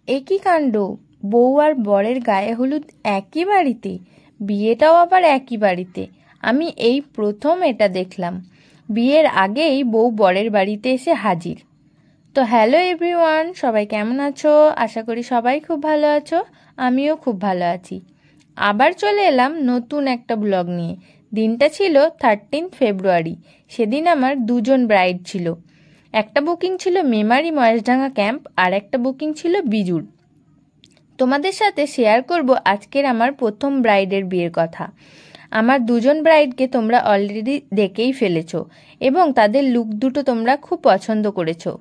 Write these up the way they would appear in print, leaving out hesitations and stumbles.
একই কাণ্ড, বউ আর বরের গায়ে হলুদ একই বাড়িতে, বিয়েটাও আবার একই বাড়িতে। আমি এই প্রথম এটা দেখলাম। বিয়ের আগেই বউ বরের বাড়িতে এসে হাজির। তো হ্যালো এভরিওয়ান, সবাই কেমন আছো? আশা করি সবাই খুব ভালো আছো। আমিও খুব ভালো আছি। আবার চলে এলাম নতুন একটা ব্লগ নিয়ে। দিনটা ছিল 13 ফেব্রুয়ারি। সেদিন আমার দুজন ব্রাইড ছিল। একটা বুকিং ছিল মেমারি মহেশডাঙ্গা ক্যাম্প, আর একটা বুকিং ছিল বিজুর। তোমাদের সাথে শেয়ার করব আজকের আমার প্রথম ব্রাইডের বিয়ের কথা। আমার দুজন ব্রাইডকে তোমরা অলরেডি দেখেই ফেলেছো এবং তাদের লুক দুটো তোমরা খুব পছন্দ করেছো।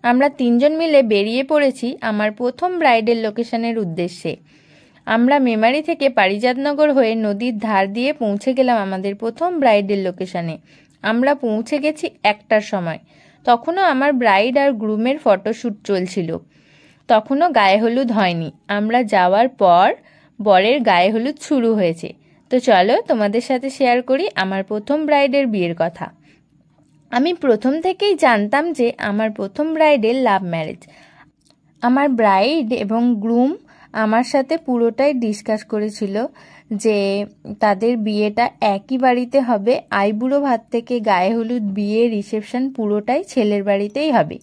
আমরা তিনজন মিলে বেরিয়ে পড়েছি আমার প্রথম ব্রাইডের লোকেশনের উদ্দেশ্যে। আমরা মেমারি থেকে পারিজাতনগর হয়ে নদীর ধার দিয়ে পৌঁছে গেলাম আমাদের প্রথম ব্রাইডের লোকেশনে। আমরা পৌঁছে গেছি 1টার সময়। তখনও আমার ব্রাইড আর গ্রুমের ফটোশ্যুট চলছিল। তখনও গায়ে হলুদ হয়নি। আমরা যাওয়ার পর বরের গায়ে হলুদ শুরু হয়েছে। তো চলো তোমাদের সাথে শেয়ার করি আমার প্রথম ব্রাইডের বিয়ের কথা। আমি প্রথম থেকেই জানতাম যে আমার প্রথম ব্রাইডের লাভ ম্যারেজ। আমার ব্রাইড এবং গ্রুম আমার সাথে পুরোটাই ডিসকাস করেছিল যে তাদের বিয়েটা একই বাড়িতে হবে। আইবুড়ো ভাত থেকে গায়ে হলুদ, বিয়ে, রিসেপশন পুরোটাই ছেলের বাড়িতেই হবে।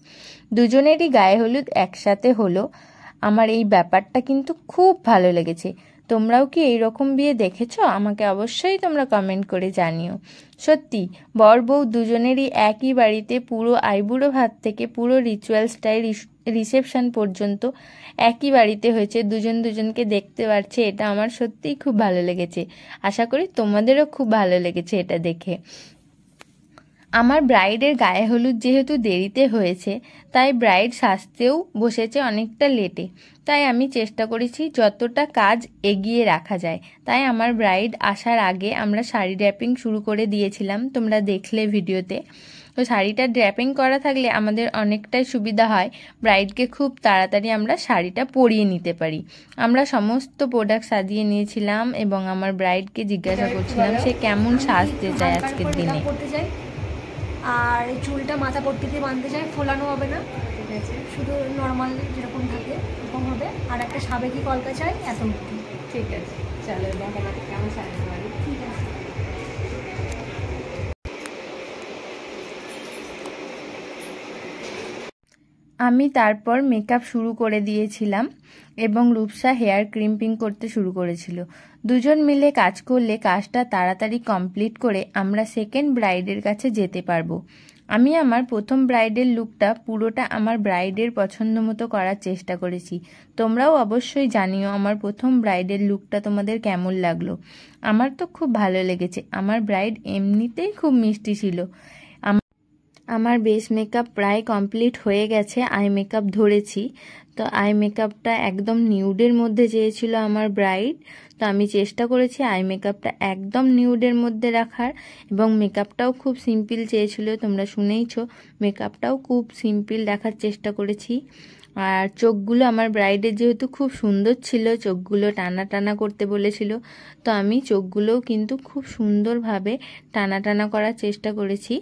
দুজনেরই গায়ে হলুদ একসাথে হলো। আমার এই ব্যাপারটা কিন্তু খুব ভালো লেগেছে। তোমরাও কি এইরকম বিয়ে দেখেছো? আমাকে অবশ্যই তোমরা কমেন্ট করে জানিও। সত্যি বর বউ দুজনেরই একই বাড়িতে, পুরো আইবুড়ো ভাত থেকে পুরো রিচুয়াল স্টাইল রিসেপশন পর্যন্ত একই বাড়িতে হয়েছে। দুজন দুজনকে দেখতে পারছে, এটা আমার সত্যিই খুব ভালো লেগেছে। আশা করি তোমাদেরও খুব ভালো লেগেছে এটা দেখে। আমার ব্রাইডের গায়ে হলুদ যেহেতু দেরিতে হয়েছে, তাই ব্রাইড সাজতেও বসেছে অনেকটা লেটে। তাই আমি চেষ্টা করেছি যতটা কাজ এগিয়ে রাখা যায়। তাই আমার ব্রাইড আসার আগে আমরা শাড়ি ড্র্যাপিং শুরু করে দিয়েছিলাম, তোমরা দেখলে ভিডিওতে। তো শাড়িটা ড্র্যাপিং করা থাকলে আমাদের অনেকটাই সুবিধা হয়, ব্রাইডকে খুব তাড়াতাড়ি আমরা শাড়িটা পরিয়ে নিতে পারি। আমরা সমস্ত প্রোডাক্ট সাজিয়ে নিয়েছিলাম এবং আমার ব্রাইডকে জিজ্ঞাসা করছিলাম সে কেমন সাজতে চায় আজকের দিনে। আর এই চুলটা মাথা পট্টিতে বাঁধতে চাই, ফোলানো হবে না, ঠিক আছে, শুধু নর্মাল যেরকম থাকে এরকম হবে। আর একটা সাবেকি কলকা চাই, এত অবধি। ঠিক আছে, চলো দেখা যাক কেমন সাজাতে পারি। ঠিক আছে। আমি তারপর মেকআপ শুরু করে দিয়েছিলাম এবং রূপসা হেয়ার ক্রিম্পিং করতে শুরু করেছিল। দুজন মিলে কাজ করলে কাজটা তাড়াতাড়ি কমপ্লিট করে আমরা সেকেন্ড ব্রাইডের কাছে যেতে পারবো। আমি আমার প্রথম ব্রাইডের লুকটা পুরোটা আমার ব্রাইডের পছন্দ মতো করার চেষ্টা করেছি। তোমরাও অবশ্যই জানিও আমার প্রথম ব্রাইডের লুকটা তোমাদের কেমন লাগলো। আমার তো খুব ভালো লেগেছে। আমার ব্রাইড এমনিতেই খুব মিষ্টি ছিল। আমার বেস মেকআপ প্রায় কমপ্লিট হয়ে গেছে। আই মেকআপ ধরেছি। তো আই মেকআপটা একদম নিউডের মধ্যে চেয়েছিল আমার ব্রাইড। তো আমি চেষ্টা করেছি আই মেকআপটা একদম নিউডের মধ্যে রাখার, এবং মেকআপটাও খুব সিম্পল চেয়েছিল। তোমরা শুনেইছো, মেকআপটাও খুব সিম্পল রাখার চেষ্টা করেছি। আর চোখগুলো আমার ব্রাইডের যেহেতু খুব সুন্দর ছিল, চোখগুলো টানা টানা করতে বলেছিল, তো আমি চোখগুলোও কিন্তু খুব সুন্দরভাবে টানা টানা করার চেষ্টা করেছি।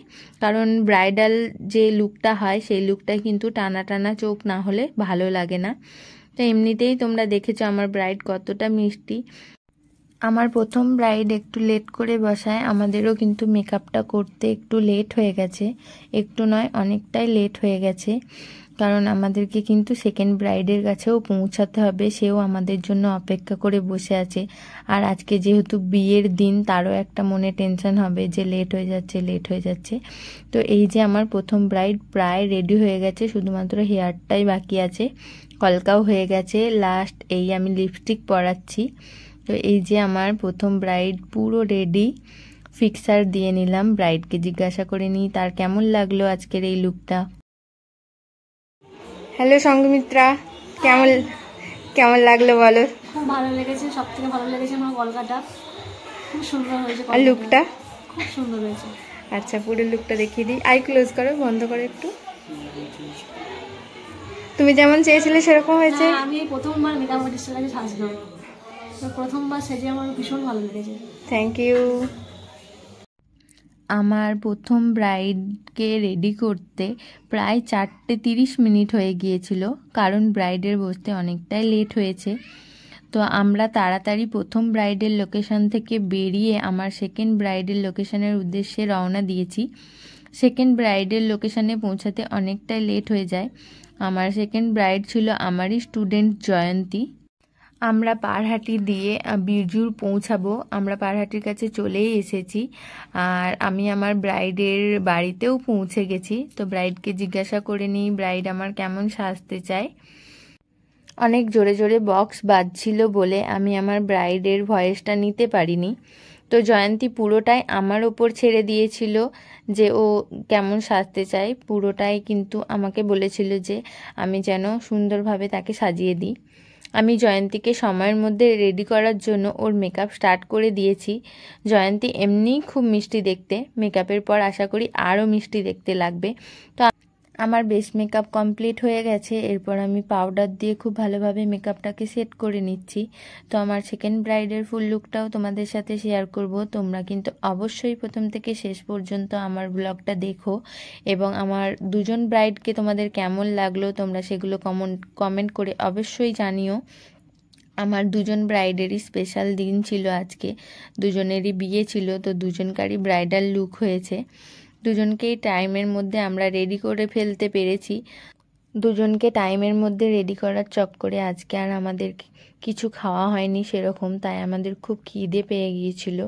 কারণ ব্রাইডাল যে লুকটা হয় সেই লুকটা কিন্তু টানা টানা চোখ না হলে ভালো লাগে না। তো এমনিতেই তোমরা দেখেছো আমার ব্রাইড কতটা মিষ্টি। আমার প্রথম ব্রাইড একটু লেট করে বসায়, আমাদেরও কিন্তু মেকআপটা করতে একটু লেট হয়ে গেছে। একটু নয়, অনেকটাই লেট হয়ে গেছে, কারণ আমাদেরকে কিন্তু সেকেন্ড ব্রাইডের কাছেও পৌঁছাতে হবে। সেও আমাদের জন্য অপেক্ষা করে বসে আছে। আর আজকে যেহেতু বিয়ের দিন, তারও একটা মনে টেনশন হবে যে লেট হয়ে যাচ্ছে। তো এই যে আমার প্রথম ব্রাইড প্রায় রেডি হয়ে গেছে, শুধুমাত্র হেয়ারটাই বাকি আছে, কলকাও হয়ে গেছে। লাস্ট এই আমি লিপস্টিক পরাচ্ছি। তো এই যে আমার প্রথম ব্রাইড পুরো রেডি। ফিক্সার দিয়ে নিলাম, ব্রাইডকে জিজ্ঞাসা করে নিই তার কেমন লাগলো আজকের এই লুকটা। হ্যালো সঙ্গমিত্রা, কেমন লাগলো বলো? খুব ভালো লেগেছে, সব থেকে ভালো লেগেছে আমার কলকাটা, খুব সুন্দর হয়েছে। আর লুকটা খুব সুন্দর হয়েছে। আচ্ছা, পুরো লুকটা দেখিয়ে দিই। আই ক্লোজ করো, বন্ধ করো একটু। তুমি যেমন চেয়েছিলে সেরকম হয়েছে। আমি এই প্রথমবার মেকআপ আর্টিস্টের কাছে সাজলাম, তো প্রথমবার সেজে আমার ভীষণ ভালো লেগেছে। Thank you. আমার প্রথম ব্রাইডকে রেডি করতে প্রায় 4:30 মিনিট হয়ে গিয়েছিল, কারণ ব্রাইডের বসতে অনেকটাই লেট হয়েছে। তো আমরা তাড়াতাড়ি প্রথম ব্রাইডের লোকেশন থেকে বেরিয়ে আমার সেকেন্ড ব্রাইডের লোকেশনের উদ্দেশ্যে রওনা দিয়েছি। সেকেন্ড ব্রাইডের লোকেশনে পৌঁছাতে অনেকটাই লেট হয়ে যায়। আমার সেকেন্ড ব্রাইড ছিল আমারই স্টুডেন্ট জয়ন্তী। আমরা পারহাটি দিয়ে বীরজুর পৌঁছাবো, আমরা পারহাটির কাছে চলেই এসেছি। আর আমি আমার ব্রাইডের বাড়িতেও পৌঁছে গেছি। তো ব্রাইডকে জিজ্ঞাসা করে নিই ব্রাইড আমার কেমন সাজতে চায়। অনেক জোরে জোরে বক্স বাজছিল বলে আমি আমার ব্রাইডের ভয়েসটা নিতে পারিনি। তো জয়ন্তী পুরোটাই আমার ওপর ছেড়ে দিয়েছিল যে ও কেমন সাজতে চায়। পুরোটাই কিন্তু আমাকে বলেছিল যে আমি যেন সুন্দরভাবে তাকে সাজিয়ে দিই। আমি জয়ন্তীকে সময়ের মধ্যে রেডি করার জন্য ওর মেকআপ স্টার্ট করে দিয়েছি। জয়ন্তী এমনিই খুব মিষ্টি দেখতে, মেকআপের পর আশা করি আরও মিষ্টি দেখতে লাগবে। তো আমার বেস মেকআপ কমপ্লিট হয়ে গেছে। এরপর আমি পাউডার দিয়ে খুব ভালোভাবে মেকআপটাকে সেট করে নিচ্ছি। তো আমার সেকেন্ড ব্রাইডের ফুল লুকটাও তোমাদের সাথে শেয়ার করব। তোমরা কিন্তু অবশ্যই প্রথম থেকে শেষ পর্যন্ত আমার ব্লগটা দেখো, এবং আমার দুজন ব্রাইডকে তোমাদের কেমন লাগলো তোমরা সেগুলো কমেন্ট করে অবশ্যই জানিও। আমার দুজন ব্রাইডেরই স্পেশাল দিন ছিল আজকে, দুজনেরই বিয়ে ছিল। তো দুজনকারই ব্রাইডাল লুক হয়েছে। দুজনকেই টাইমের মধ্যে আমরা রেডি করে ফেলতে পেরেছি। দুজনকে টাইমের মধ্যে রেডি করার চক্করে আজকে আর আমাদের কিছু খাওয়া হয়নি সেরকম, তাই আমাদের খুব খিদে পেয়ে গিয়েছিল,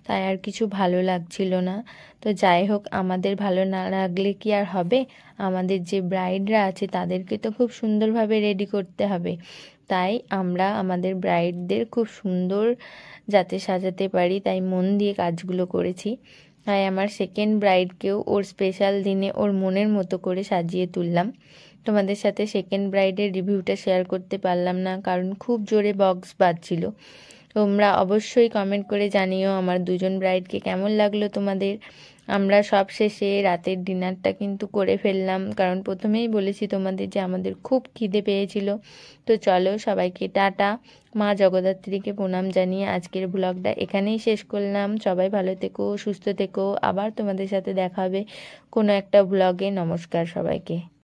তাই আর কিছু ভালো লাগছিল না। তো যাই হোক, আমাদের ভালো না লাগলে কি আর হবে, আমাদের যে ব্রাইডরা আছে তাদেরকে তো খুব সুন্দরভাবে রেডি করতে হবে। তাই আমরা আমাদের ব্রাইডদের খুব সুন্দর যাতে সাজাতে পারি তাই মন দিয়ে কাজগুলো করেছি। তাই আমার সেকেন্ড ব্রাইডকেও ওর স্পেশাল দিনে ওর মনের মতো করে সাজিয়ে তুললাম। তোমাদের সাথে সেকেন্ড ব্রাইডের রিভিউটা শেয়ার করতে পারলাম না, কারণ খুব জোরে বক্স বাজছিল। তোমরা অবশ্যই কমেন্ট করে জানিও আমার দুজন ব্রাইডকে কেমন লাগলো তোমাদের। আমরা সব শেষে রাতের ডিনারটা কিন্তু করে ফেললাম, কারণ প্রথমেই বলেছি তোমাদের যে আমাদের খুব খিদে পেয়েছিল। তো চলো, সবাইকে টাটা। মা জগদ্ধাত্রীকে প্রণাম জানিয়ে আজকের ব্লগটা এখানেই শেষ করলাম। সবাই ভালো থেকো, সুস্থ থেকো। আবার তোমাদের সাথে দেখা হবে কোনো একটা ব্লগে। নমস্কার সবাইকে।